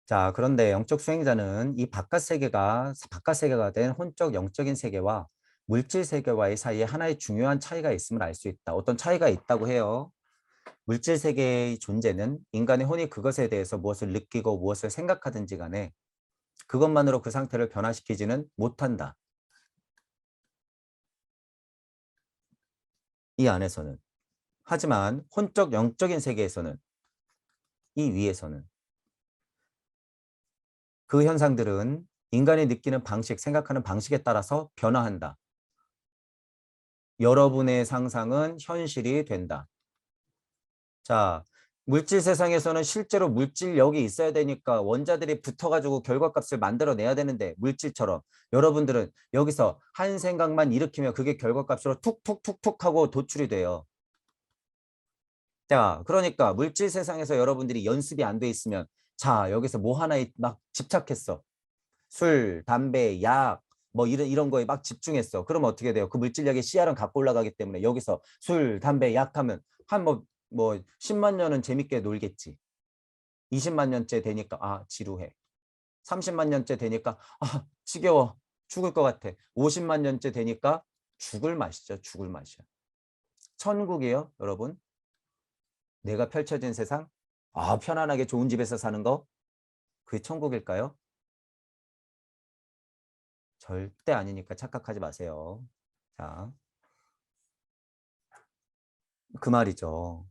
자, 그런데 영적 수행자는 이 바깥 세계가 된 혼적 영적인 세계와 물질 세계와의 사이에 하나의 중요한 차이가 있음을 알 수 있다. 어떤 차이가 있다고 해요. 물질 세계의 존재는 인간의 혼이 그것에 대해서 무엇을 느끼고 무엇을 생각하든지 간에 그것만으로 그 상태를 변화시키지는 못한다. 이 안에서는. 하지만 혼적 영적인 세계에서는, 이 위에서는 그 현상들은 인간이 느끼는 방식, 생각하는 방식에 따라서 변화한다. 여러분의 상상은 현실이 된다. 자, 물질 세상에서는 실제로 물질력이 있어야 되니까 원자들이 붙어가지고 결과값을 만들어내야 되는데 물질처럼 여러분들은 여기서 한 생각만 일으키면 그게 결과값으로 툭툭툭툭 하고 도출이 돼요. 자, 그러니까 물질 세상에서 여러분들이 연습이 안 돼 있으면 자, 여기서 뭐 하나에 막 집착했어. 술, 담배, 약, 뭐 이런 거에 막 집중했어. 그러면 어떻게 돼요? 그 물질력의 씨알은 갖고 올라가기 때문에 여기서 술, 담배, 약 하면 한 뭐 10만 년은 재밌게 놀겠지. 20만 년째 되니까 아, 지루해. 30만 년째 되니까 아, 지겨워. 죽을 것 같아. 50만 년째 되니까 죽을 맛이죠. 죽을 맛이야. 천국이에요, 여러분. 내가 펼쳐진 세상. 아, 편안하게 좋은 집에서 사는 거. 그게 천국일까요? 절대 아니니까 착각하지 마세요. 자, 그 말이죠.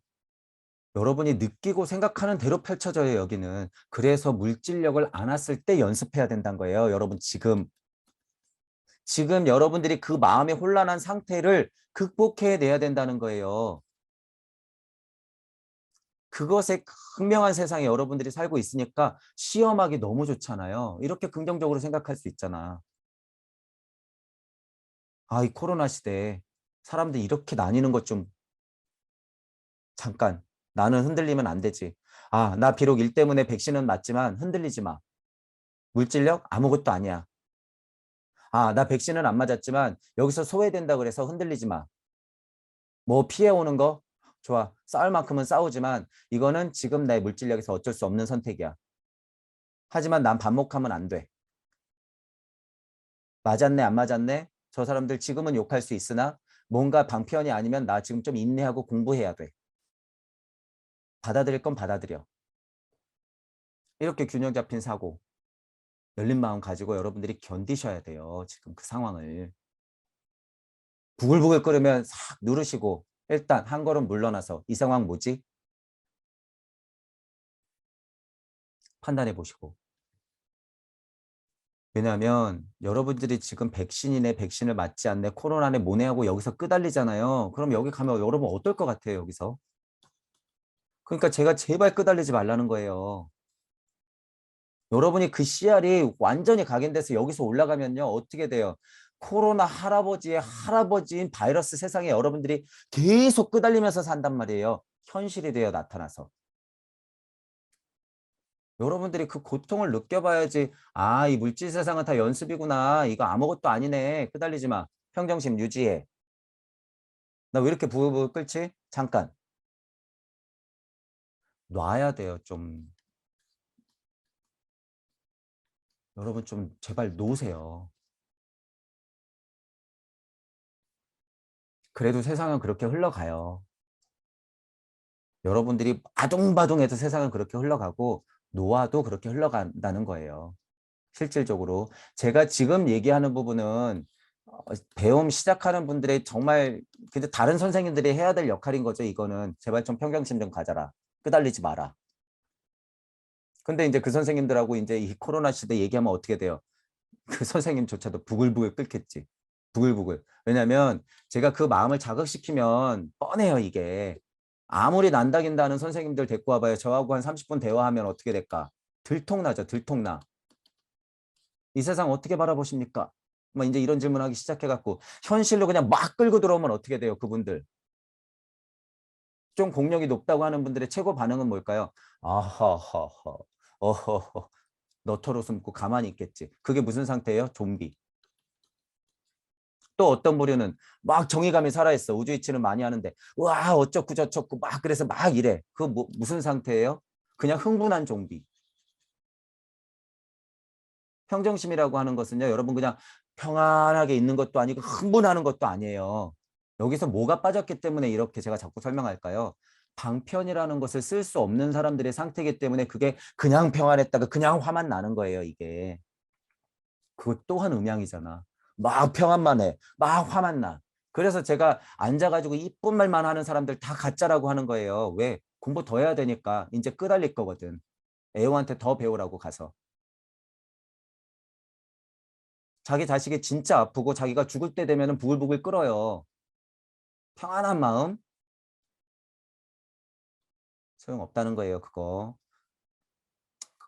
여러분이 느끼고 생각하는 대로 펼쳐져요, 여기는. 그래서 물질력을 안 왔을 때 연습해야 된다는 거예요. 여러분 지금 여러분들이 그 마음의 혼란한 상태를 극복해내야 된다는 거예요. 그것에 극명한 세상에 여러분들이 살고 있으니까 시험하기 너무 좋잖아요. 이렇게 긍정적으로 생각할 수 있잖아. 아, 이 코로나 시대에 사람들 이렇게 나뉘는 것 좀 잠깐. 나는 흔들리면 안 되지. 아, 나 비록 일 때문에 백신은 맞지만 흔들리지 마. 물질력 아무것도 아니야. 아, 나 백신은 안 맞았지만 여기서 소외된다 그래서 흔들리지 마. 뭐 피해 오는 거? 좋아. 싸울 만큼은 싸우지만 이거는 지금 내 물질력에서 어쩔 수 없는 선택이야. 하지만 난 반목하면 안 돼. 맞았네, 안 맞았네? 저 사람들 지금은 욕할 수 있으나 뭔가 방편이 아니면 나 지금 좀 인내하고 공부해야 돼. 받아들일 건 받아들여. 이렇게 균형 잡힌 사고, 열린 마음 가지고 여러분들이 견디셔야 돼요. 지금 그 상황을. 부글부글 끓으면 싹 누르시고 일단 한 걸음 물러나서 이 상황 뭐지? 판단해 보시고. 왜냐하면 여러분들이 지금 백신이네 백신을 맞지 않네 코로나네 뭐네 하고 여기서 끄달리잖아요. 그럼 여기 가면 여러분 어떨 것 같아요 여기서? 그러니까 제가 제발 끄달리지 말라는 거예요. 여러분이 그 씨알이 완전히 각인돼서 여기서 올라가면요 어떻게 돼요? 코로나 할아버지의 할아버지인 바이러스 세상에 여러분들이 계속 끄달리면서 산단 말이에요. 현실이 되어 나타나서. 여러분들이 그 고통을 느껴봐야지. 아, 이 물질 세상은 다 연습이구나. 이거 아무것도 아니네. 끄달리지 마. 평정심 유지해. 나 왜 이렇게 부글부글 끓지? 잠깐. 놔야 돼요, 좀. 여러분 좀 제발 놓으세요. 그래도 세상은 그렇게 흘러가요. 여러분들이 아둥바둥해도 세상은 그렇게 흘러가고 놓아도 그렇게 흘러간다는 거예요. 실질적으로. 제가 지금 얘기하는 부분은 배움 시작하는 분들의 정말 근데 다른 선생님들이 해야 될 역할인 거죠. 이거는 제발 좀 평정심 좀 가져라. 끄달리지 마라. 근데 이제 그 선생님들하고 이제 이 코로나 시대 얘기하면 어떻게 돼요? 그 선생님조차도 부글부글 끓겠지. 부글부글. 왜냐면 제가 그 마음을 자극시키면 뻔해요, 이게. 아무리 난다긴다는 선생님들 데리고 와봐요. 저하고 한 30분 대화하면 어떻게 될까? 들통나죠, 들통나. 이 세상 어떻게 바라보십니까? 뭐 이제 이런 질문하기 시작해갖고 현실로 그냥 막 끌고 들어오면 어떻게 돼요, 그분들? 좀 공력이 높다고 하는 분들의 최고 반응은 뭘까요? 아하하하, 어허허, 너털 숨고 가만히 있겠지. 그게 무슨 상태예요? 좀비. 또 어떤 부류는 막 정의감이 살아있어. 우주 이치는 많이 하는데 와 어쩌고 저쩌고 막 그래서 막 이래. 그 무슨 상태예요? 그냥 흥분한 좀비. 평정심이라고 하는 것은요, 여러분 그냥 평안하게 있는 것도 아니고 흥분하는 것도 아니에요. 여기서 뭐가 빠졌기 때문에 이렇게 제가 자꾸 설명할까요? 방편이라는 것을 쓸 수 없는 사람들의 상태이기 때문에 그게 그냥 평안했다가 그냥 화만 나는 거예요, 이게. 그것 또한 음양이잖아. 막 평안만 해. 막 화만 나. 그래서 제가 앉아가지고 이쁜 말만 하는 사람들 다 가짜라고 하는 거예요. 왜? 공부 더 해야 되니까 이제 끄달릴 거거든. 애호한테 더 배우라고 가서. 자기 자식이 진짜 아프고 자기가 죽을 때 되면 부글부글 끓어요. 평안한 마음 소용없다는 거예요. 그거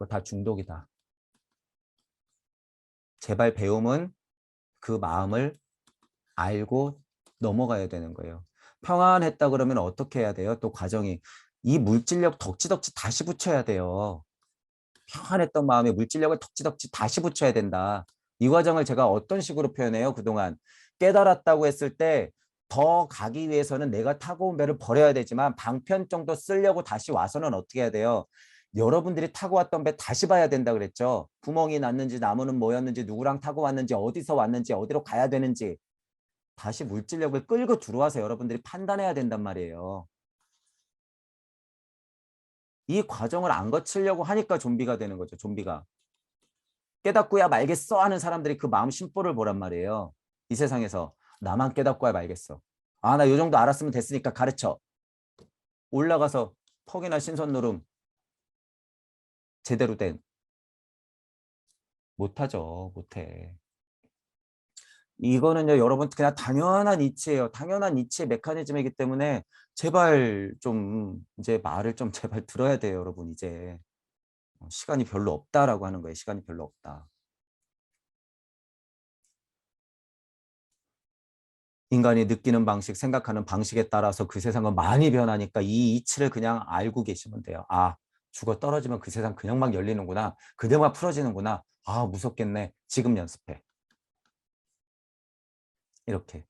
다 중독이다. 제발 배움은 그 마음을 알고 넘어가야 되는 거예요. 평안했다 그러면 어떻게 해야 돼요? 또 과정이 이 물질력 덕지덕지 다시 붙여야 돼요. 평안했던 마음에 물질력을 덕지덕지 다시 붙여야 된다. 이 과정을 제가 어떤 식으로 표현해요? 그동안 깨달았다고 했을 때 더 가기 위해서는 내가 타고 온 배를 버려야 되지만 방편 정도 쓰려고 다시 와서는 어떻게 해야 돼요? 여러분들이 타고 왔던 배 다시 봐야 된다 그랬죠. 구멍이 났는지 나무는 뭐였는지 누구랑 타고 왔는지 어디서 왔는지 어디로 가야 되는지 다시 물질력을 끌고 들어와서 여러분들이 판단해야 된단 말이에요. 이 과정을 안 거치려고 하니까 좀비가 되는 거죠. 좀비가. 깨닫고야 말겠어 하는 사람들이 그 마음 심보를 보란 말이에요. 이 세상에서 나만 깨닫고야 말겠어. 아, 나 요 정도 알았으면 됐으니까 가르쳐. 올라가서 퍽이나 신선노름 제대로 된 못하죠. 못해. 이거는요, 여러분 그냥 당연한 이치예요. 당연한 이치의 메커니즘이기 때문에 제발 좀 이제 말을 좀 제발 들어야 돼요, 여러분. 이제 시간이 별로 없다라고 하는 거예요. 시간이 별로 없다. 인간이 느끼는 방식, 생각하는 방식에 따라서 그 세상은 많이 변하니까 이 이치를 그냥 알고 계시면 돼요. 아, 죽어 떨어지면 그 세상 그냥 막 열리는구나. 그냥 막 풀어지는구나. 아, 무섭겠네. 지금 연습해. 이렇게.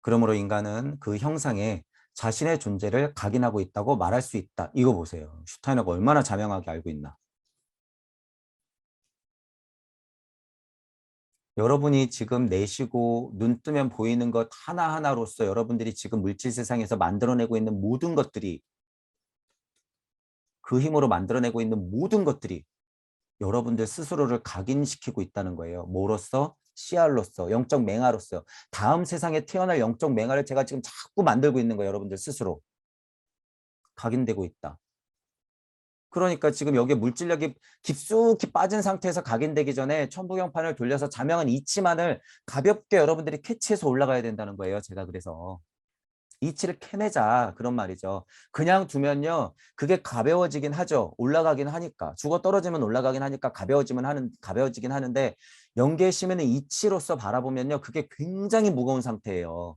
그러므로 인간은 그 형상에 자신의 존재를 각인하고 있다고 말할 수 있다. 이거 보세요. 슈타이너가 얼마나 자명하게 알고 있나. 여러분이 지금 내쉬고 눈 뜨면 보이는 것 하나하나로서 여러분들이 지금 물질 세상에서 만들어내고 있는 모든 것들이 그 힘으로 만들어내고 있는 모든 것들이 여러분들 스스로를 각인시키고 있다는 거예요. 뭐로써? 씨알로서, 영적 맹아로서. 다음 세상에 태어날 영적 맹아를 제가 지금 자꾸 만들고 있는 거예요. 여러분들 스스로. 각인되고 있다. 그러니까 지금 여기에 물질력이 깊숙이 빠진 상태에서 각인되기 전에 천부경판을 돌려서 자명한 이치만을 가볍게 여러분들이 캐치해서 올라가야 된다는 거예요. 제가 그래서. 이치를 캐내자 그런 말이죠. 그냥 두면요. 그게 가벼워지긴 하죠. 올라가긴 하니까. 죽어 떨어지면 올라가긴 하니까 가벼워지긴 하는데 영계의 심연의 이치로서 바라보면요. 그게 굉장히 무거운 상태예요.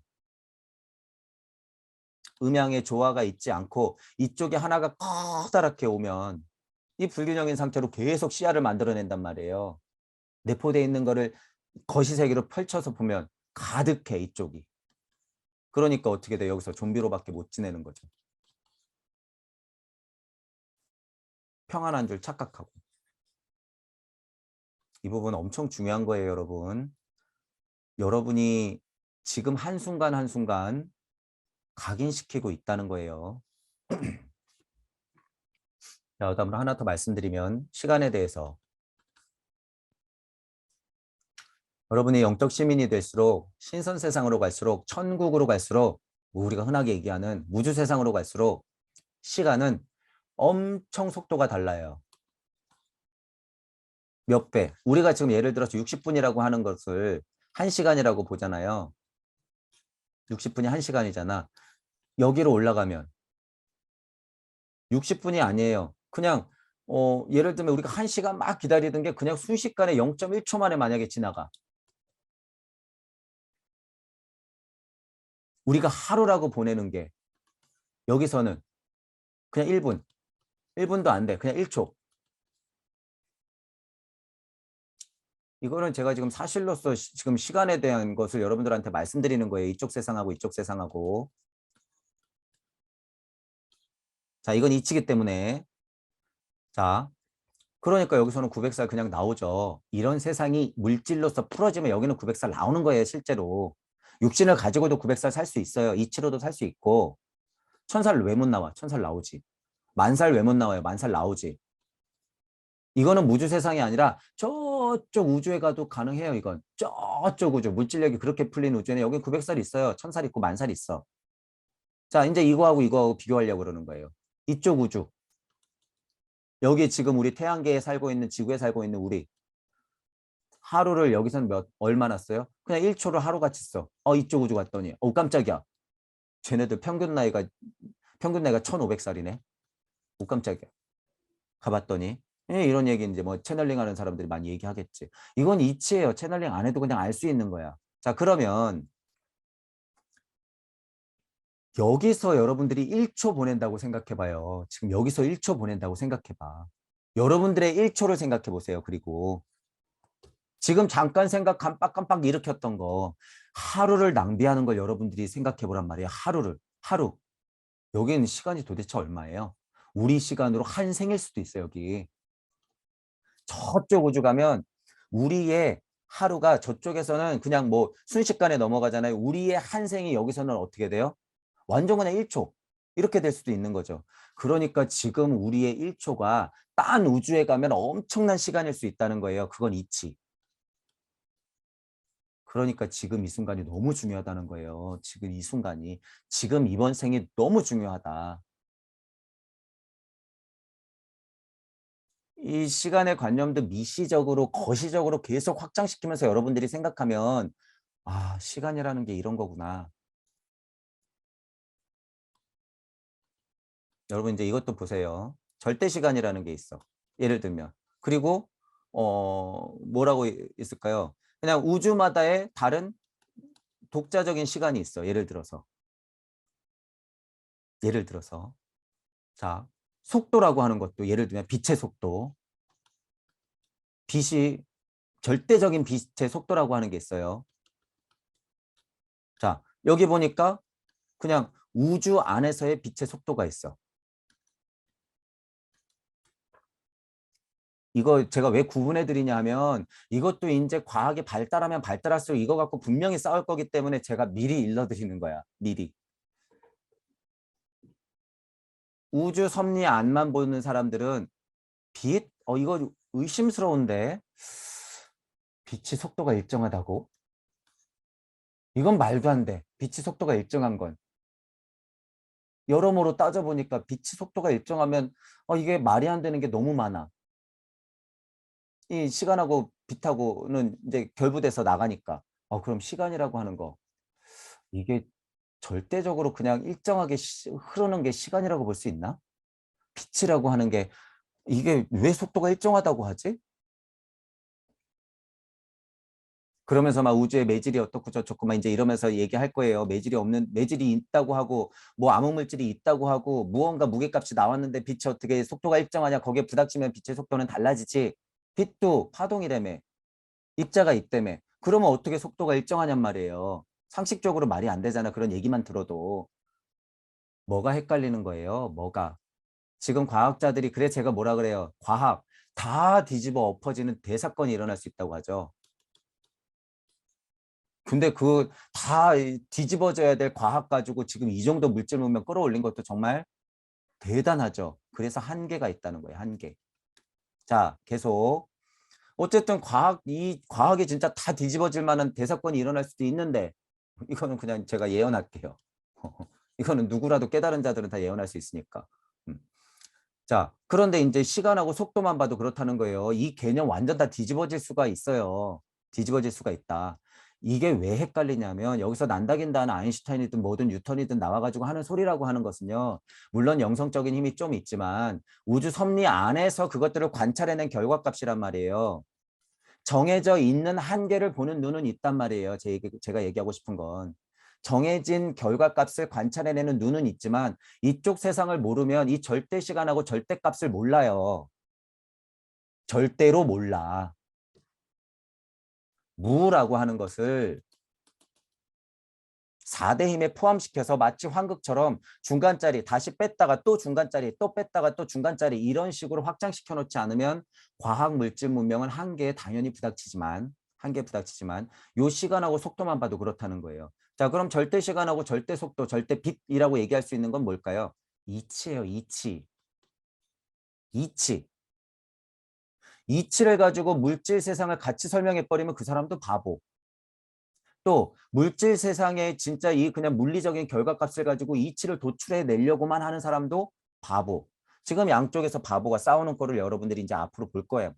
음양의 조화가 있지 않고 이쪽에 하나가 커다랗게 오면 이 불균형인 상태로 계속 시야를 만들어낸단 말이에요. 내포되어 있는 거를 거시세기로 펼쳐서 보면 가득해 이쪽이. 그러니까 어떻게 돼? 여기서 좀비로밖에 못 지내는 거죠. 평안한 줄 착각하고. 이 부분 엄청 중요한 거예요, 여러분. 여러분이 지금 한순간 한순간 각인시키고 있다는 거예요. 자, 다음으로 하나 더 말씀드리면 시간에 대해서 여러분이 영적 시민이 될수록 신선 세상으로 갈수록 천국으로 갈수록 뭐 우리가 흔하게 얘기하는 우주 세상으로 갈수록 시간은 엄청 속도가 달라요. 몇 배. 우리가 지금 예를 들어서 60분이라고 하는 것을 1시간이라고 보잖아요. 60분이 1시간이잖아. 여기로 올라가면 60분이 아니에요. 그냥 예를 들면 우리가 1시간 막 기다리던 게 그냥 순식간에 0.1초 만에 만약에 지나가. 우리가 하루라고 보내는 게 여기서는 그냥 1분. 1분도 안 돼. 그냥 1초. 이거는 제가 지금 사실로서 지금 시간에 대한 것을 여러분들한테 말씀드리는 거예요. 이쪽 세상하고 이쪽 세상하고. 자, 이건 이치기 때문에. 자, 그러니까 여기서는 900살 그냥 나오죠. 이런 세상이 물질로서 풀어지면 여기는 900살 나오는 거예요, 실제로. 육신을 가지고도 900살 살 수 있어요. 이치로도 살 수 있고. 1000살 왜 못 나와? 1000살 나오지. 10,000살 왜 못 나와요? 10,000살 나오지. 이거는 무주 세상이 아니라 저쪽 우주에 가도 가능해요, 이건. 저쪽 우주. 물질력이 그렇게 풀린 우주에는 여기 900살 있어요. 1000살 있고 10,000살 있어. 자, 이제 이거하고 비교하려고 그러는 거예요. 이쪽 우주. 여기 지금 우리 태양계에 살고 있는 지구에 살고 있는 우리. 하루를 여기서는 얼마나 써요? 그냥 1초를 하루같이 써. 이쪽 우주 갔더니. 깜짝이야. 쟤네들 평균 나이가 1500살이네. 깜짝이야. 가봤더니. 이런 얘기 이제 뭐 채널링 하는 사람들이 많이 얘기하겠지. 이건 이치예요. 채널링 안 해도 그냥 알 수 있는 거야. 자, 그러면 여기서 여러분들이 1초 보낸다고 생각해 봐요. 지금 여기서 1초 보낸다고 생각해 봐. 여러분들의 1초를 생각해 보세요. 그리고 지금 잠깐 생각 깜빡깜빡 일으켰던 거 하루를 낭비하는 걸 여러분들이 생각해 보란 말이에요. 하루. 여기는 시간이 도대체 얼마예요? 우리 시간으로 한 생일 수도 있어요. 여기. 저쪽 우주 가면 우리의 하루가 저쪽에서는 그냥 뭐 순식간에 넘어가잖아요. 우리의 한 생이 여기서는 어떻게 돼요? 완전 그냥 1초. 이렇게 될 수도 있는 거죠. 그러니까 지금 우리의 1초가 딴 우주에 가면 엄청난 시간일 수 있다는 거예요. 그건 이치. 그러니까 지금 이 순간이 너무 중요하다는 거예요. 지금 이 순간이. 지금 이번 생이 너무 중요하다. 이 시간의 관념도 미시적으로 거시적으로 계속 확장시키면서 여러분들이 생각하면 시간이라는 게 이런 거구나. 여러분 이제 이것도 보세요. 절대 시간이라는 게 있어. 예를 들면. 그리고 뭐라고 있을까요? 그냥 우주마다의 다른 독자적인 시간이 있어. 예를 들어서 자, 속도라고 하는 것도 예를 들면 빛의 속도. 빛이 절대적인 빛의 속도라고 하는 게 있어요. 자, 여기 보니까 그냥 우주 안에서의 빛의 속도가 있어. 이거 제가 왜 구분해 드리냐 하면 이것도 이제 과학이 발달하면 발달할수록 이거 갖고 분명히 싸울 거기 때문에 제가 미리 일러 드리는 거야. 미리. 우주 섭리 안만 보는 사람들은 빛? 이거 의심스러운데 빛의 속도가 일정하다고? 이건 말도 안 돼. 빛의 속도가 일정한 건. 여러모로 따져보니까 빛의 속도가 일정하면 이게 말이 안 되는 게 너무 많아. 이 시간하고 빛하고는 이제 결부돼서 나가니까. 그럼 시간이라고 하는 거. 이게 절대적으로 그냥 일정하게 흐르는 게 시간이라고 볼 수 있나? 빛이라고 하는 게 이게 왜 속도가 일정하다고 하지? 그러면서 막 우주의 매질이 어떻고 저쩌고 막 이제 이러면서 얘기할 거예요. 매질이 있다고 하고 뭐 암흑물질이 있다고 하고 무언가 무게값이 나왔는데 빛이 어떻게 속도가 일정하냐? 거기에 부닥치면 빛의 속도는 달라지지. 빛도 파동이라며. 입자가 있다며. 그러면 어떻게 속도가 일정하냔 말이에요. 상식적으로 말이 안 되잖아. 그런 얘기만 들어도. 뭐가 헷갈리는 거예요? 뭐가? 지금 과학자들이 그래 제가 뭐라 그래요? 과학 다 뒤집어 엎어지는 대사건이 일어날 수 있다고 하죠. 근데 그 다 뒤집어져야 될 과학 가지고 지금 이 정도 물질 문명 끌어올린 것도 정말 대단하죠. 그래서 한계가 있다는 거예요. 한계. 자, 계속. 어쨌든 이 과학이 진짜 다 뒤집어질 만한 대사건이 일어날 수도 있는데 이거는 그냥 제가 예언할게요. 이거는 누구라도 깨달은 자들은 다 예언할 수 있으니까. 음. 자, 그런데 이제 시간하고 속도만 봐도 그렇다는 거예요. 이 개념 완전 다 뒤집어질 수가 있어요. 뒤집어질 수가 있다. 이게 왜 헷갈리냐면 여기서 난다긴다는 아인슈타인이든 뭐든 뉴턴이든 나와가지고 하는 소리라고 하는 것은요. 물론 영성적인 힘이 좀 있지만 우주 섭리 안에서 그것들을 관찰해낸 결과값이란 말이에요. 정해져 있는 한계를 보는 눈은 있단 말이에요. 제가 얘기하고 싶은 건. 정해진 결과값을 관찰해내는 눈은 있지만 이쪽 세상을 모르면 이 절대 시간하고 절대값을 몰라요. 절대로 몰라. 무라고 하는 것을 4대 힘에 포함시켜서 마치 환극처럼 중간짜리 다시 뺐다가 또 중간짜리 또 뺐다가 또 중간짜리 이런 식으로 확장시켜 놓지 않으면 과학 물질 문명은 한계에 당연히 부닥치지만 요 시간하고 속도만 봐도 그렇다는 거예요. 자, 그럼 절대 시간하고 절대 속도, 절대 빛이라고 얘기할 수 있는 건 뭘까요? 이치예요, 이치. 이치. 이치를 가지고 물질 세상을 같이 설명해 버리면 그 사람도 바보. 또 물질 세상에 진짜 이 그냥 물리적인 결과값을 가지고 이치를 도출해 내려고만 하는 사람도 바보. 지금 양쪽에서 바보가 싸우는 거를 여러분들이 이제 앞으로 볼 거예요.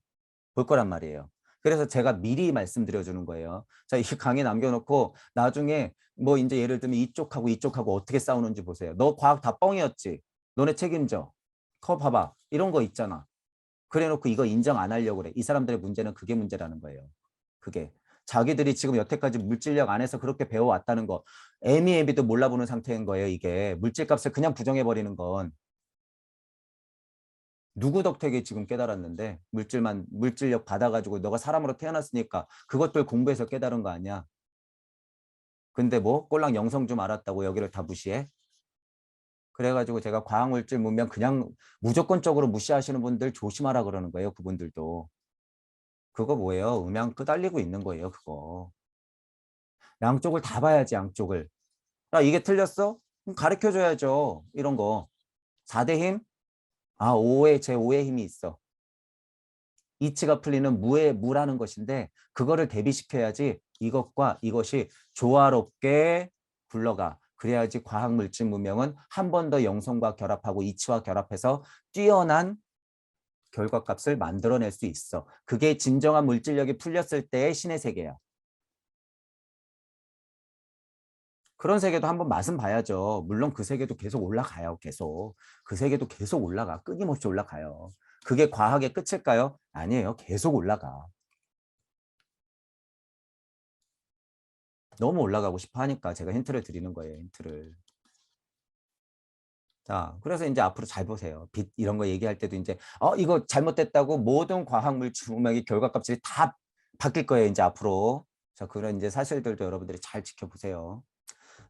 볼 거란 말이에요. 그래서 제가 미리 말씀드려 주는 거예요. 자, 이 강의 남겨놓고 나중에 뭐 이제 예를 들면 이쪽하고 이쪽하고 어떻게 싸우는지 보세요. 너 과학 다 뻥이었지. 너네 책임져. 커 봐봐. 이런 거 있잖아. 그래 놓고 이거 인정 안 하려고 그래. 이 사람들의 문제는 그게 문제라는 거예요. 그게. 자기들이 지금 여태까지 물질력 안에서 그렇게 배워왔다는 거 애미애비도 몰라보는 상태인 거예요. 이게 물질값을 그냥 부정해버리는 건 누구 덕택에 지금 깨달았는데 물질력 받아가지고 너가 사람으로 태어났으니까 그것들 공부해서 깨달은 거 아니야. 근데 뭐 꼴랑 영성 좀 알았다고 여기를 다 무시해? 그래가지고 제가 과학물질 문명 그냥 무조건적으로 무시하시는 분들 조심하라 그러는 거예요. 그분들도. 그거 뭐예요? 음양 끄달리고 있는 거예요. 그거. 양쪽을 다 봐야지 양쪽을. 야, 이게 틀렸어? 그럼 가르쳐줘야죠. 이런 거. 4대 힘? 아, 5의 제5의 힘이 있어. 이치가 풀리는 무라는 것인데 그거를 대비시켜야지 이것과 이것이 조화롭게 굴러가. 그래야지 과학물질 문명은 한 번 더 영성과 결합하고 이치와 결합해서 뛰어난 결과값을 만들어낼 수 있어. 그게 진정한 물질력이 풀렸을 때의 신의 세계야. 그런 세계도 한번 맛은 봐야죠. 물론 그 세계도 계속 올라가요. 계속. 그 세계도 계속 올라가. 끊임없이 올라가요. 그게 과학의 끝일까요? 아니에요. 계속 올라가. 너무 올라가고 싶어 하니까 제가 힌트를 드리는 거예요. 힌트를. 자, 그래서 이제 앞으로 잘 보세요. 빛 이런 거 얘기할 때도 이제 이거 잘못됐다고 모든 과학 물질 운명의 결과값들이 다 바뀔 거예요. 이제 앞으로. 자, 그런 이제 사실들도 여러분들이 잘 지켜보세요.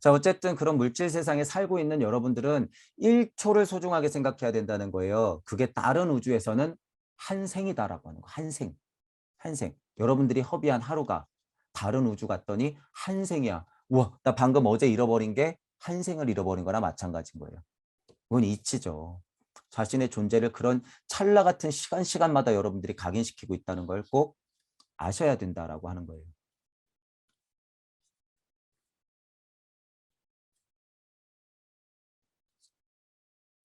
자, 어쨌든 그런 물질 세상에 살고 있는 여러분들은 1초를 소중하게 생각해야 된다는 거예요. 그게 다른 우주에서는 한 생이다라고 하는 거. 한 생. 한 생. 여러분들이 허비한 하루가 다른 우주 갔더니 한 생이야. 우와, 나 방금 어제 잃어버린 게 한 생을 잃어버린 거나 마찬가지인 거예요. 그건 이치죠. 자신의 존재를 그런 찰나 같은 시간마다 여러분들이 각인시키고 있다는 걸 꼭 아셔야 된다라고 하는 거예요.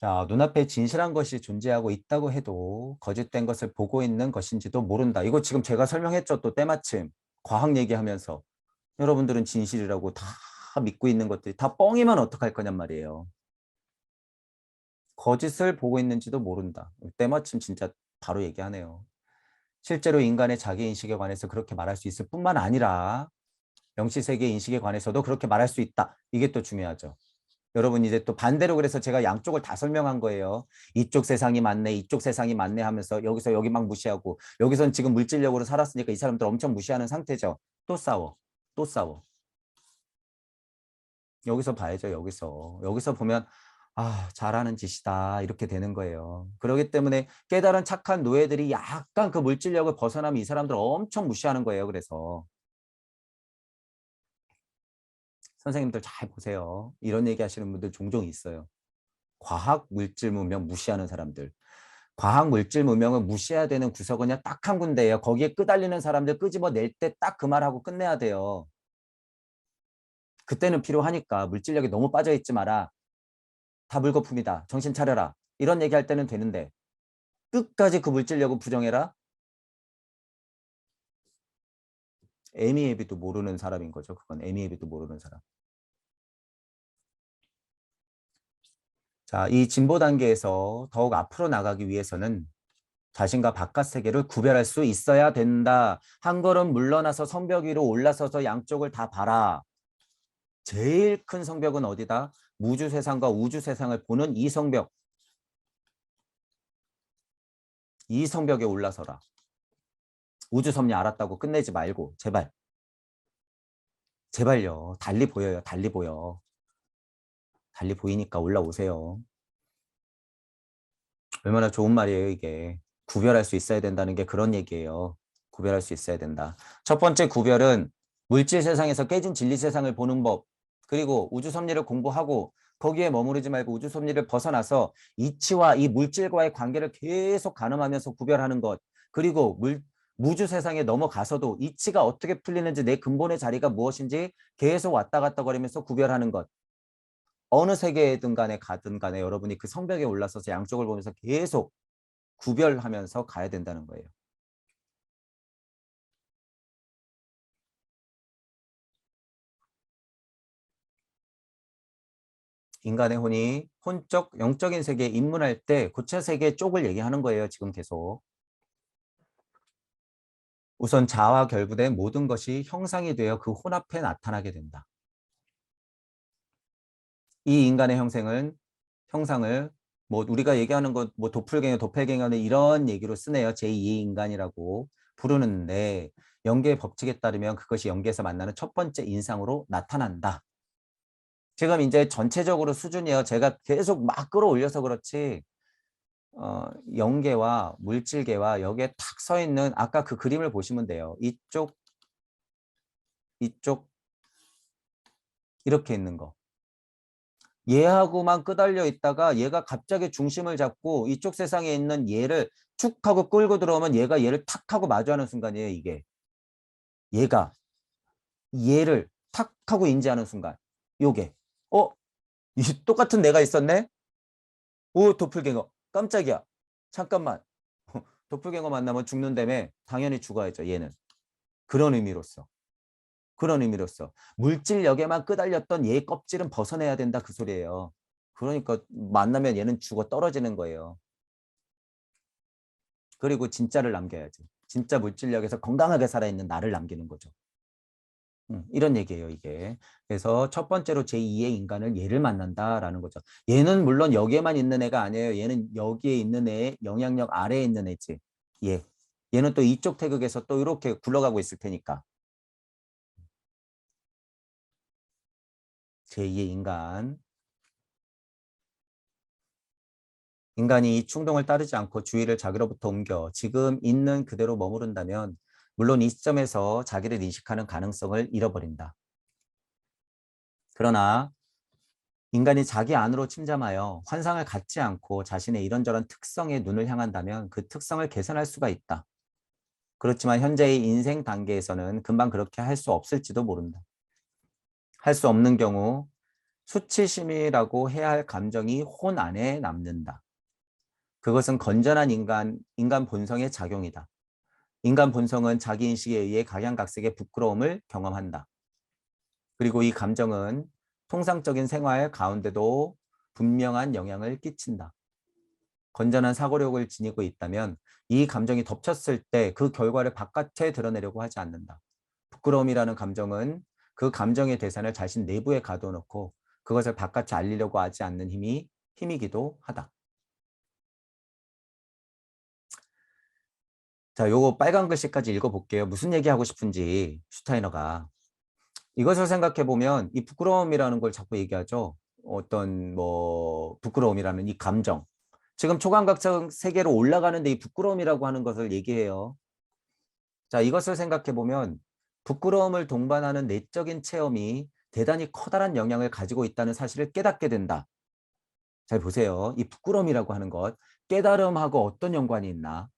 자, 눈앞에 진실한 것이 존재하고 있다고 해도 거짓된 것을 보고 있는 것인지도 모른다. 이거 지금 제가 설명했죠. 또 때마침 과학 얘기하면서 여러분들은 진실이라고 다 믿고 있는 것들이 다 뻥이면 어떡할 거냔 말이에요. 거짓을 보고 있는지도 모른다. 때마침 진짜 바로 얘기하네요. 실제로 인간의 자기인식에 관해서 그렇게 말할 수 있을 뿐만 아니라 영시세계 인식에 관해서도 그렇게 말할 수 있다. 이게 또 중요하죠. 여러분 이제 또 반대로 그래서 제가 양쪽을 다 설명한 거예요. 이쪽 세상이 맞네, 이쪽 세상이 맞네 하면서 여기서 여기 막 무시하고 여기선 지금 물질력으로 살았으니까 이 사람들 엄청 무시하는 상태죠. 또 싸워. 또 싸워. 여기서 봐야죠. 여기서 보면 잘하는 짓이다. 이렇게 되는 거예요. 그렇기 때문에 깨달은 착한 노예들이 약간 그 물질력을 벗어나면 이 사람들 엄청 무시하는 거예요. 그래서 선생님들 잘 보세요. 이런 얘기 하시는 분들 종종 있어요. 과학 물질 문명 무시하는 사람들. 과학 물질 문명을 무시해야 되는 구석은 그냥 딱 한 군데예요. 거기에 끄달리는 사람들 끄집어낼 때 딱 그 말하고 끝내야 돼요. 그때는 필요하니까 물질력이 너무 빠져있지 마라. 다 물거품이다. 정신 차려라. 이런 얘기할 때는 되는데 끝까지 그 물질력을 부정해라. 에미에비도 모르는 사람인 거죠. 그건 에미에비도 모르는 사람. 자, 이 진보 단계에서 더욱 앞으로 나가기 위해서는 자신과 바깥 세계를 구별할 수 있어야 된다. 한 걸음 물러나서 성벽 위로 올라서서 양쪽을 다 봐라. 제일 큰 성벽은 어디다? 무주 세상과 우주 세상을 보는 이 성벽. 이 성벽에 올라서라. 우주 섭리 알았다고 끝내지 말고 제발. 제발요. 달리 보여요. 달리 보여. 달리 보이니까 올라오세요. 얼마나 좋은 말이에요, 이게. 구별할 수 있어야 된다는 게 그런 얘기예요. 구별할 수 있어야 된다. 첫 번째 구별은 물질 세상에서 깨진 진리 세상을 보는 법, 그리고 우주 섭리를 공부하고 거기에 머무르지 말고 우주 섭리를 벗어나서 이치와 이 물질과의 관계를 계속 가늠하면서 구별하는 것, 그리고 무주 세상에 넘어가서도 이치가 어떻게 풀리는지 내 근본의 자리가 무엇인지 계속 왔다 갔다 거리면서 구별하는 것. 어느 세계든 간에 가든 간에 여러분이 그 성벽에 올라서서 양쪽을 보면서 계속 구별하면서 가야 된다는 거예요. 인간의 혼이 혼적, 영적인 세계에 입문할 때 고체 세계 쪽을 얘기하는 거예요. 지금 계속. 우선 자와 결부된 모든 것이 형상이 되어 그 혼 앞에 나타나게 된다. 이 인간의 형상을 뭐 우리가 얘기하는 것 뭐 도플갱어는 이런 얘기로 쓰네요. 제2의 인간이라고 부르는데 연계의 법칙에 따르면 그것이 연계에서 만나는 첫 번째 인상으로 나타난다. 지금 이제 전체적으로 수준이요. 제가 계속 막 끌어올려서 그렇지 연계와 물질계와 여기에 탁 서 있는 아까 그 그림을 보시면 돼요. 이쪽 이렇게 있는 거. 얘하고만 끄달려 있다가 얘가 갑자기 중심을 잡고 이쪽 세상에 있는 얘를 툭 하고 끌고 들어오면 얘가 얘를 탁 하고 마주하는 순간이에요. 이게. 얘가 얘를 탁 하고 인지하는 순간. 요게. 이 똑같은 내가 있었네? 오, 도플갱어. 깜짝이야. 잠깐만. 도플갱어 만나면 죽는다며 당연히 죽어야죠. 얘는. 그런 의미로서. 그런 의미로서. 물질력에만 끄달렸던 얘의 껍질은 벗어내야 된다. 그 소리예요. 그러니까 만나면 얘는 죽어 떨어지는 거예요. 그리고 진짜를 남겨야지. 진짜 물질력에서 건강하게 살아있는 나를 남기는 거죠. 이런 얘기예요, 이게. 그래서 첫 번째로 제2의 인간을 얘를 만난다라는 거죠. 얘는 물론 여기에만 있는 애가 아니에요. 얘는 여기에 있는 애의 영향력 아래에 있는 애지. 얘. 얘는 또 이쪽 태극에서 또 이렇게 굴러가고 있을 테니까. 제2의 인간. 인간이 이 충동을 따르지 않고 주의를 자기로부터 옮겨 지금 있는 그대로 머무른다면 물론 이 시점에서 자기를 인식하는 가능성을 잃어버린다. 그러나 인간이 자기 안으로 침잠하여 환상을 갖지 않고 자신의 이런저런 특성에 눈을 향한다면 그 특성을 개선할 수가 있다. 그렇지만 현재의 인생 단계에서는 금방 그렇게 할 수 없을지도 모른다. 할 수 없는 경우 수치심이라고 해야 할 감정이 혼 안에 남는다. 그것은 건전한 인간 본성의 작용이다. 인간 본성은 자기인식에 의해 각양각색의 부끄러움을 경험한다. 그리고 이 감정은 통상적인 생활 가운데도 분명한 영향을 끼친다. 건전한 사고력을 지니고 있다면 이 감정이 덮쳤을 때 그 결과를 바깥에 드러내려고 하지 않는다. 부끄러움이라는 감정은 그 감정의 대상을 자신 내부에 가둬놓고 그것을 바깥에 알리려고 하지 않는 힘이기도 하다. 자, 요거 빨간 글씨까지 읽어볼게요. 무슨 얘기하고 싶은지 슈타이너가. 이것을 생각해 보면 이 부끄러움이라는 걸 자꾸 얘기하죠. 어떤 뭐 부끄러움이라는 이 감정. 지금 초감각 세계로 올라가는데 이 부끄러움이라고 하는 것을 얘기해요. 자, 이것을 생각해 보면 부끄러움을 동반하는 내적인 체험이 대단히 커다란 영향을 가지고 있다는 사실을 깨닫게 된다. 잘 보세요. 이 부끄러움이라고 하는 것, 깨달음하고 어떤 연관이 있나?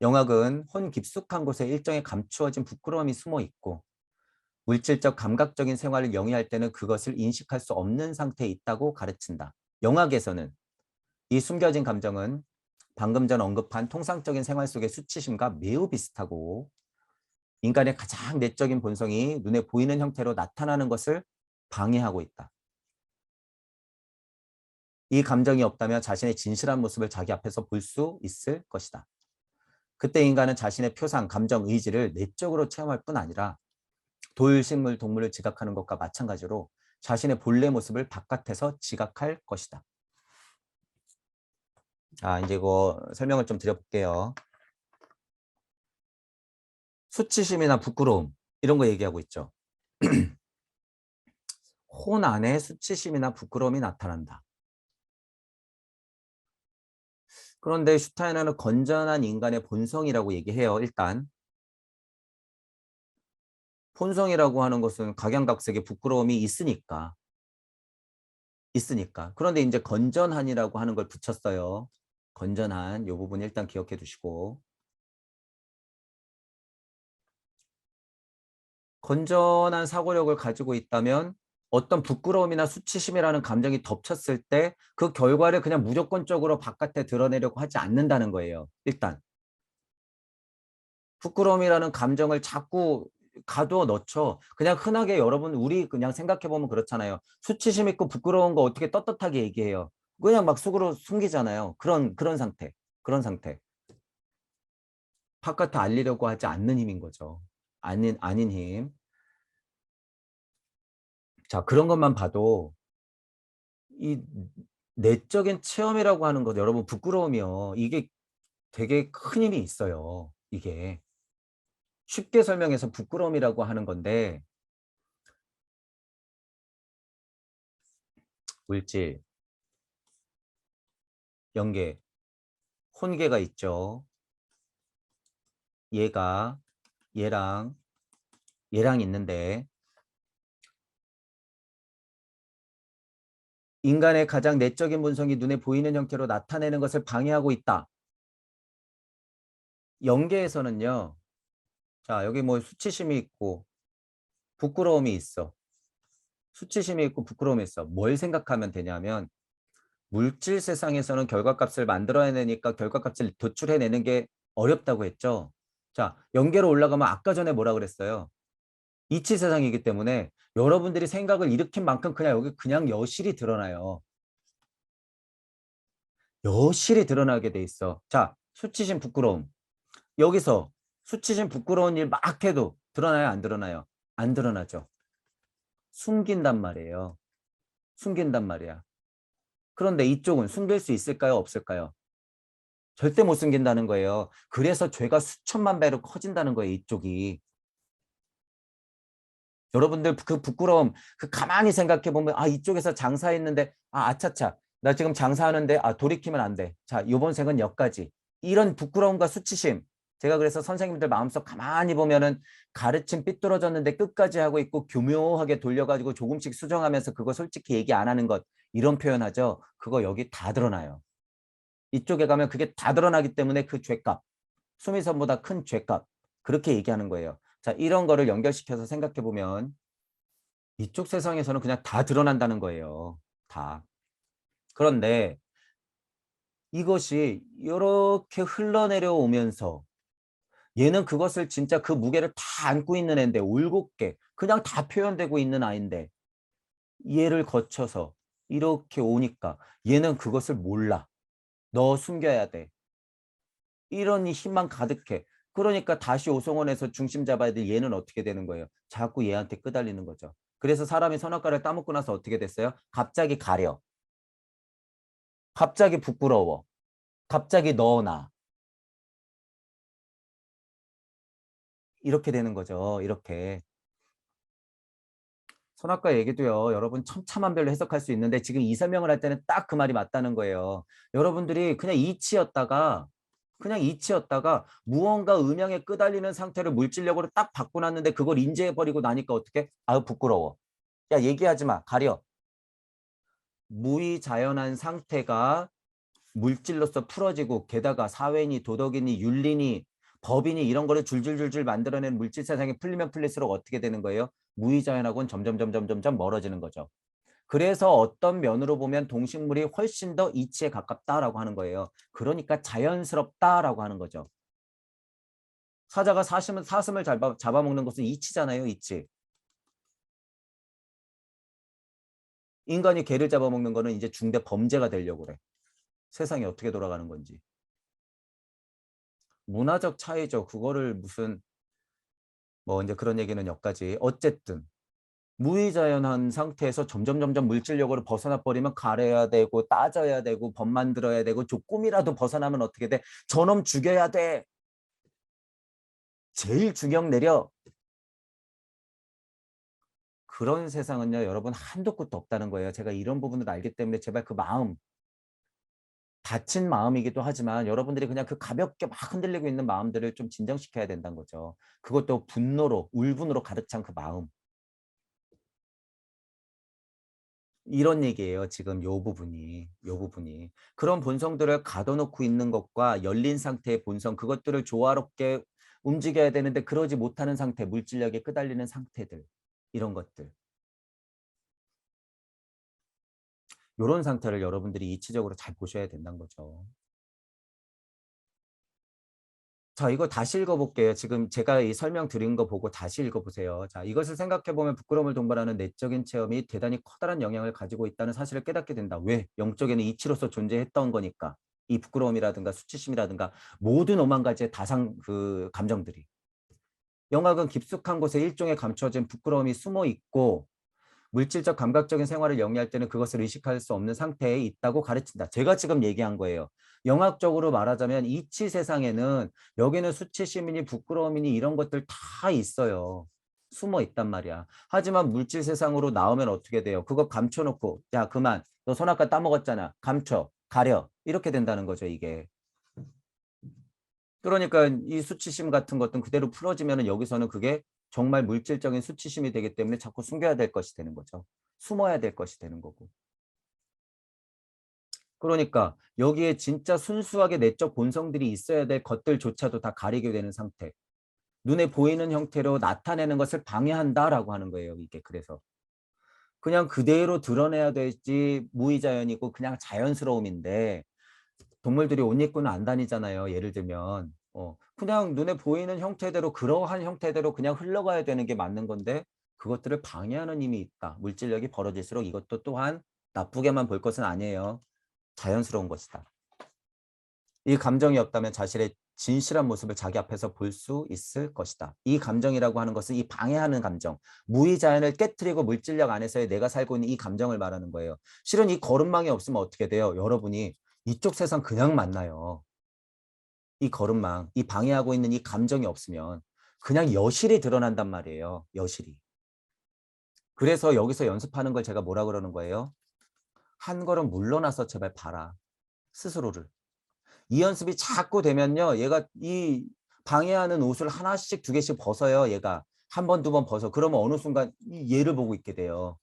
영학은 혼 깊숙한 곳에 일정의 감추어진 부끄러움이 숨어 있고 물질적 감각적인 생활을 영위할 때는 그것을 인식할 수 없는 상태에 있다고 가르친다. 영학에서는 이 숨겨진 감정은 방금 전 언급한 통상적인 생활 속의 수치심과 매우 비슷하고 인간의 가장 내적인 본성이 눈에 보이는 형태로 나타나는 것을 방해하고 있다. 이 감정이 없다면 자신의 진실한 모습을 자기 앞에서 볼 수 있을 것이다. 그때 인간은 자신의 표상, 감정, 의지를 내적으로 체험할 뿐 아니라 돌, 식물, 동물을 지각하는 것과 마찬가지로 자신의 본래 모습을 바깥에서 지각할 것이다. 자, 이제 이거 설명을 좀 드려볼게요. 수치심이나 부끄러움 이런 거 얘기하고 있죠. 혼 안에 수치심이나 부끄러움이 나타난다. 그런데 슈타이너는 건전한 인간의 본성이라고 얘기해요. 일단 본성이라고 하는 것은 각양각색의 부끄러움이 있으니까. 그런데 이제 건전한이라고 하는 걸 붙였어요. 건전한 이 부분 일단 기억해 두시고, 건전한 사고력을 가지고 있다면 어떤 부끄러움이나 수치심이라는 감정이 덮쳤을 때 그 결과를 그냥 무조건적으로 바깥에 드러내려고 하지 않는다는 거예요. 일단 부끄러움이라는 감정을 자꾸 가두어 넣죠. 그냥 흔하게 여러분 우리 그냥 생각해 보면 그렇잖아요. 수치심 있고 부끄러운 거 어떻게 떳떳하게 얘기해요. 그냥 막 속으로 숨기잖아요. 그런 상태. 그런 상태. 바깥에 알리려고 하지 않는 힘인 거죠. 아닌 힘. 자, 그런 것만 봐도 이 내적인 체험이라고 하는 것, 여러분 부끄러움이요. 이게 되게 큰 힘이 있어요. 이게. 쉽게 설명해서 부끄러움이라고 하는 건데 물질, 연계, 혼계가 있죠. 얘가 얘랑 얘랑 있는데 인간의 가장 내적인 본성이 눈에 보이는 형태로 나타내는 것을 방해하고 있다. 연계에서는요. 자, 여기 뭐 수치심이 있고 부끄러움이 있어. 수치심이 있고 부끄러움이 있어. 뭘 생각하면 되냐면 물질 세상에서는 결과값을 만들어내니까 결과값을 도출해내는 게 어렵다고 했죠. 자, 연계로 올라가면 아까 전에 뭐라 그랬어요? 이치 세상이기 때문에 여러분들이 생각을 일으킨 만큼 그냥 여기 그냥 여실히 드러나요. 여실히 드러나게 돼 있어. 자, 수치심, 부끄러움. 여기서 수치심, 부끄러운 일 막 해도 드러나요, 안 드러나요? 안 드러나죠. 숨긴단 말이에요. 숨긴단 말이야. 그런데 이쪽은 숨길 수 있을까요, 없을까요? 절대 못 숨긴다는 거예요. 그래서 죄가 수천만 배로 커진다는 거예요, 이쪽이. 여러분들 그 부끄러움, 그 가만히 생각해 보면 아, 이쪽에서 장사했는데 아, 아차차. 나 지금 장사하는데 아, 돌이키면 안 돼. 자, 요번 생은 여기까지. 이런 부끄러움과 수치심. 제가 그래서 선생님들 마음속 가만히 보면은 가르침 삐뚤어졌는데 끝까지 하고 있고 교묘하게 돌려가지고 조금씩 수정하면서 그거 솔직히 얘기 안 하는 것. 이런 표현하죠. 그거 여기 다 드러나요. 이쪽에 가면 그게 다 드러나기 때문에 그 죄값. 수미선보다 큰 죄값. 그렇게 얘기하는 거예요. 자, 이런 거를 연결시켜서 생각해 보면 이쪽 세상에서는 그냥 다 드러난다는 거예요. 다. 그런데 이것이 이렇게 흘러내려오면서 얘는 그것을 진짜 그 무게를 다 안고 있는 애인데 올곧게 그냥 다 표현되고 있는 아이인데 얘를 거쳐서 이렇게 오니까 얘는 그것을 몰라. 너 숨겨야 돼. 이런 힘만 가득해. 그러니까 다시 오송원에서 중심 잡아야 될 얘는 어떻게 되는 거예요? 자꾸 얘한테 끄달리는 거죠. 그래서 사람이 선악과를 따먹고 나서 어떻게 됐어요? 갑자기 가려. 갑자기 부끄러워. 갑자기 넣어놔. 이렇게 되는 거죠. 이렇게. 선악과 얘기도요. 여러분 천차만별로 해석할 수 있는데 지금 이 설명을 할 때는 딱 그 말이 맞다는 거예요. 여러분들이 그냥 이치였다가 무언가 음양에 끄달리는 상태를 물질력으로 딱 바꿔놨는데 그걸 인지해버리고 나니까 어떻게? 아유 부끄러워. 야 얘기하지 마. 가려. 무의자연한 상태가 물질로서 풀어지고 게다가 사회니 도덕이니 윤리니 법이니 이런 거를 줄줄줄줄 만들어낸 물질 세상에 풀리면 풀릴수록 어떻게 되는 거예요? 무의자연하고는 점점 멀어지는 거죠. 그래서 어떤 면으로 보면 동식물이 훨씬 더 이치에 가깝다라고 하는 거예요. 그러니까 자연스럽다라고 하는 거죠. 사자가 사슴을 잡아먹는 것은 이치잖아요. 이치. 인간이 개를 잡아먹는 거는 이제 중대 범죄가 되려고 그래. 세상이 어떻게 돌아가는 건지. 문화적 차이죠. 그거를 무슨 뭐 이제 그런 얘기는 여기까지. 어쨌든 무의자연한 상태에서 점점 물질력으로 벗어나 버리면 가려야 되고 따져야 되고 법 만들어야 되고 조금이라도 벗어나면 어떻게 돼? 저놈 죽여야 돼. 제일 중형 내려. 그런 세상은요, 여러분 한도 끝도 없다는 거예요. 제가 이런 부분을 알기 때문에 제발 그 마음, 다친 마음이기도 하지만 여러분들이 그냥 그 가볍게 막 흔들리고 있는 마음들을 좀 진정시켜야 된다는 거죠. 그것도 분노로, 울분으로 가득 찬 그 마음. 이런 얘기예요. 지금 요 부분이, 요 부분이. 그런 본성들을 가둬놓고 있는 것과 열린 상태의 본성, 그것들을 조화롭게 움직여야 되는데 그러지 못하는 상태, 물질력에 끄달리는 상태들, 이런 것들. 요런 상태를 여러분들이 이치적으로 잘 보셔야 된다는 거죠. 자, 이거 다시 읽어볼게요. 지금 제가 이 설명 드린 거 보고 다시 읽어보세요. 자, 이것을 생각해보면 부끄러움을 동반하는 내적인 체험이 대단히 커다란 영향을 가지고 있다는 사실을 깨닫게 된다. 왜? 영적에는 이치로서 존재했던 거니까. 이 부끄러움이라든가 수치심이라든가 모든 오만 가지의 감정들이. 영악은 깊숙한 곳에 일종의 감춰진 부끄러움이 숨어 있고 물질적 감각적인 생활을 영위할 때는 그것을 의식할 수 없는 상태에 있다고 가르친다. 제가 지금 얘기한 거예요. 영학적으로 말하자면 이치 세상에는 여기는 수치심이니 부끄러움이니 이런 것들 다 있어요. 숨어 있단 말이야. 하지만 물질 세상으로 나오면 어떻게 돼요? 그거 감춰놓고 야 그만 너 손 아까 따먹었잖아. 감춰 가려 이렇게 된다는 거죠 이게. 그러니까 이 수치심 같은 것들은 그대로 풀어지면 여기서는 그게 정말 물질적인 수치심이 되기 때문에 자꾸 숨겨야 될 것이 되는 거죠. 숨어야 될 것이 되는 거고. 그러니까 여기에 진짜 순수하게 내적 본성들이 있어야 될 것들조차도 다 가리게 되는 상태. 눈에 보이는 형태로 나타내는 것을 방해한다라고 하는 거예요. 이게 그래서. 그냥 그대로 드러내야 될지 무의자연이고 그냥 자연스러움인데 동물들이 옷 입고는 안 다니잖아요. 예를 들면. 그냥 눈에 보이는 형태대로 그러한 형태대로 그냥 흘러가야 되는 게 맞는 건데 그것들을 방해하는 힘이 있다. 물질력이 벌어질수록 이것도 또한 나쁘게만 볼 것은 아니에요. 자연스러운 것이다. 이 감정이 없다면 자신의 진실한 모습을 자기 앞에서 볼 수 있을 것이다. 이 감정이라고 하는 것은 이 방해하는 감정, 무의자연을 깨트리고 물질력 안에서의 내가 살고 있는 이 감정을 말하는 거예요. 실은 이 거름망이 없으면 어떻게 돼요? 여러분이 이쪽 세상 그냥 만나요. 이 거름망, 이 방해하고 있는 이 감정이 없으면 그냥 여실히 드러난단 말이에요. 여실히. 그래서 여기서 연습하는 걸 제가 뭐라 그러는 거예요? 한 걸음 물러나서 제발 봐라. 스스로를. 이 연습이 자꾸 되면요. 얘가 이 방해하는 옷을 하나씩 두 개씩 벗어요. 얘가. 한 번, 두 번 벗어. 그러면 어느 순간 얘를 보고 있게 돼요.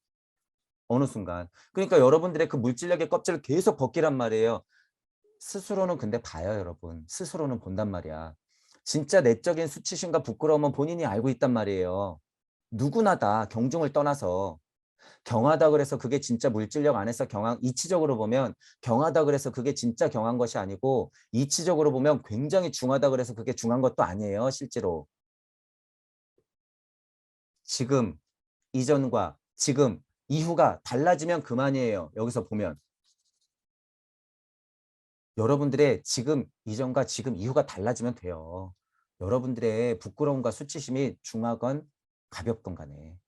어느 순간. 그러니까 여러분들의 그 물질력의 껍질을 계속 벗기란 말이에요. 스스로는 근데 봐요, 여러분. 스스로는 본단 말이야. 진짜 내적인 수치심과 부끄러움은 본인이 알고 있단 말이에요. 누구나 다 경중을 떠나서 경하다 그래서 그게 진짜 물질력 안에서 경한 이치적으로 보면 경하다 그래서 그게 진짜 경한 것이 아니고 이치적으로 보면 굉장히 중하다 그래서 그게 중한 것도 아니에요, 실제로. 지금 이전과 지금 이후가 달라지면 그만이에요. 여기서 보면 여러분들의 지금 이전과 지금 이후가 달라지면 돼요. 여러분들의 부끄러움과 수치심이 중하건 가볍건 간에.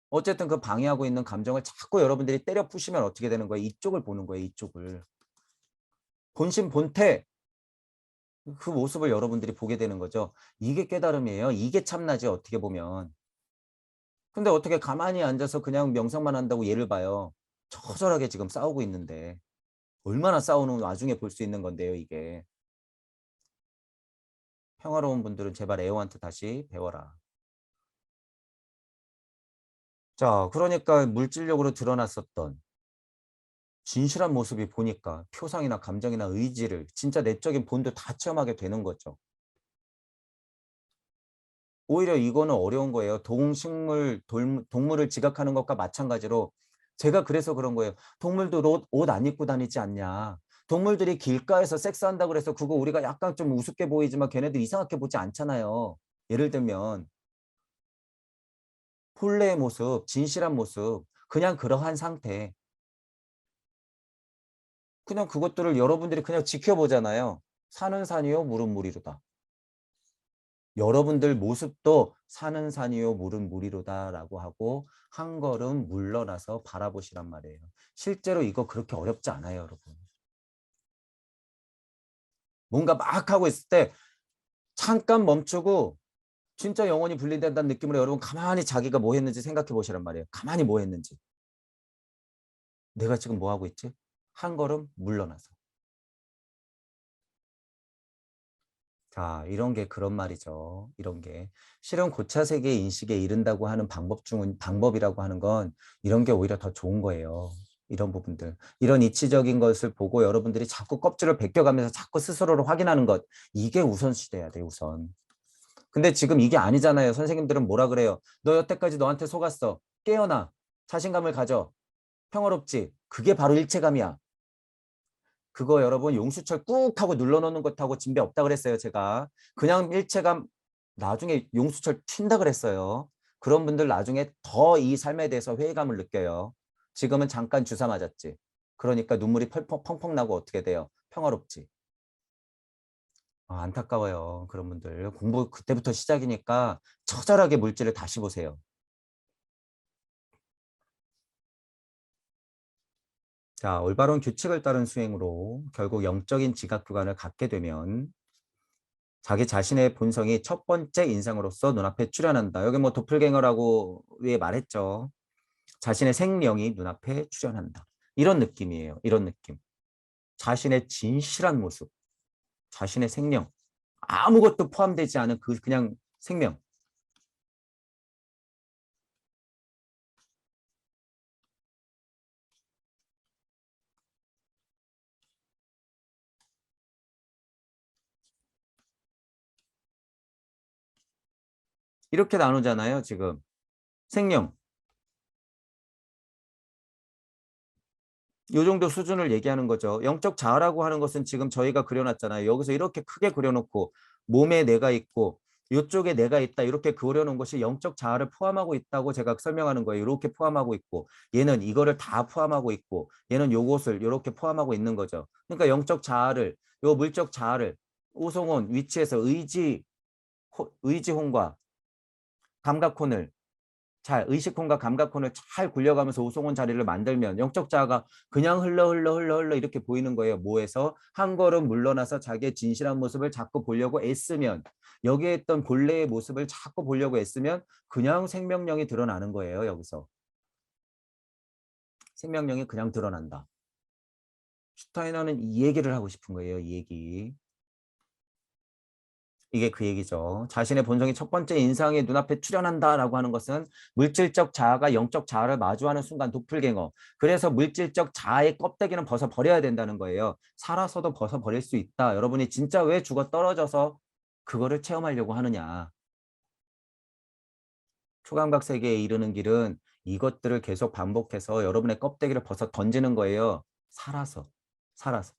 어쨌든 그 방해하고 있는 감정을 자꾸 여러분들이 때려 부시면 어떻게 되는 거예요? 이쪽을 보는 거예요. 이쪽을. 본심 본태 그 모습을 여러분들이 보게 되는 거죠. 이게 깨달음이에요. 이게 참나지 어떻게 보면. 근데 어떻게 가만히 앉아서 그냥 명상만 한다고 예를 봐요. 처절하게 지금 싸우고 있는데 얼마나 싸우는 와중에 볼 수 있는 건데요. 이게. 평화로운 분들은 제발 에어한테 다시 배워라. 자, 그러니까 물질력으로 드러났었던 진실한 모습이 보니까 표상이나 감정이나 의지를 진짜 내적인 본도 다 체험하게 되는 거죠. 오히려 이거는 어려운 거예요. 동물을 지각하는 것과 마찬가지로 제가 그래서 그런 거예요. 동물도 옷 안 입고 다니지 않냐. 동물들이 길가에서 섹스한다고 그래서 그거 우리가 약간 좀 우습게 보이지만 걔네들 이상하게 보지 않잖아요. 예를 들면 본래의 모습, 진실한 모습, 그냥 그러한 상태. 그냥 그것들을 여러분들이 그냥 지켜보잖아요. 산은 산이요, 물은 물이로다. 여러분들 모습도 산은 산이요, 물은 물이로다라고 하고 한 걸음 물러나서 바라보시란 말이에요. 실제로 이거 그렇게 어렵지 않아요, 여러분. 뭔가 막 하고 있을 때 잠깐 멈추고 진짜 영혼이 분리된다는 느낌으로 여러분 가만히 자기가 뭐 했는지 생각해 보시란 말이에요. 가만히 뭐 했는지. 내가 지금 뭐 하고 있지? 한 걸음 물러나서. 자, 이런 게 그런 말이죠. 이런 게. 실은 고차 세계 인식에 이른다고 하는 방법이라고 하는 건 이런 게 오히려 더 좋은 거예요. 이런 부분들. 이런 이치적인 것을 보고 여러분들이 자꾸 껍질을 벗겨가면서 자꾸 스스로를 확인하는 것. 이게 우선시 돼야 돼요, 우선. 근데 지금 이게 아니잖아요. 선생님들은 뭐라 그래요? 너 여태까지 너한테 속았어. 깨어나. 자신감을 가져. 평화롭지. 그게 바로 일체감이야. 그거 여러분 용수철 꾹 하고 눌러놓는 것하고 진배 없다 그랬어요. 제가. 그냥 일체감 나중에 용수철 튄다 그랬어요. 그런 분들 나중에 더 이 삶에 대해서 회의감을 느껴요. 지금은 잠깐 주사 맞았지. 그러니까 눈물이 펑펑 나고 어떻게 돼요? 평화롭지. 안타까워요. 그런 분들. 공부 그때부터 시작이니까 처절하게 물질을 다시 보세요. 자, 올바른 규칙을 따른 수행으로 결국 영적인 지각 구간을 갖게 되면 자기 자신의 본성이 첫 번째 인상으로서 눈앞에 출현한다. 여기 뭐 도플갱어라고 왜 말했죠. 자신의 생명이 눈앞에 출현한다. 이런 느낌이에요. 이런 느낌. 자신의 진실한 모습, 자신의 생명, 아무것도 포함되지 않은 그 그냥 생명. 이렇게 나누잖아요, 지금. 생명. 요 정도 수준을 얘기하는 거죠. 영적 자아라고 하는 것은 지금 저희가 그려놨잖아요. 여기서 이렇게 크게 그려놓고 몸에 내가 있고 이쪽에 내가 있다 이렇게 그려놓은 것이 영적 자아를 포함하고 있다고 제가 설명하는 거예요. 이렇게 포함하고 있고 얘는 이거를 다 포함하고 있고 얘는 요것을 이렇게 포함하고 있는 거죠. 그러니까 영적 자아를 요 물적 자아를 오송온 위치에서 의지혼과 감각혼을 잘 의식혼과 감각혼을 잘 굴려가면서 오송온 자리를 만들면 영적 자아가 그냥 흘러 이렇게 보이는 거예요. 뭐에서 한 걸음 물러나서 자기의 진실한 모습을 자꾸 보려고 애쓰면 여기에 있던 본래의 모습을 자꾸 보려고 애쓰면 그냥 생명력이 드러나는 거예요. 여기서 생명력이 그냥 드러난다. 슈타이너는 이 얘기를 하고 싶은 거예요. 이 얘기. 이게 그 얘기죠. 자신의 본성이 첫 번째 인상의 눈앞에 출현한다라고 하는 것은 물질적 자아가 영적 자아를 마주하는 순간 도플갱어. 그래서 물질적 자아의 껍데기는 벗어버려야 된다는 거예요. 살아서도 벗어버릴 수 있다. 여러분이 진짜 왜 죽어 떨어져서 그거를 체험하려고 하느냐. 초감각 세계에 이르는 길은 이것들을 계속 반복해서 여러분의 껍데기를 벗어 던지는 거예요. 살아서. 살아서.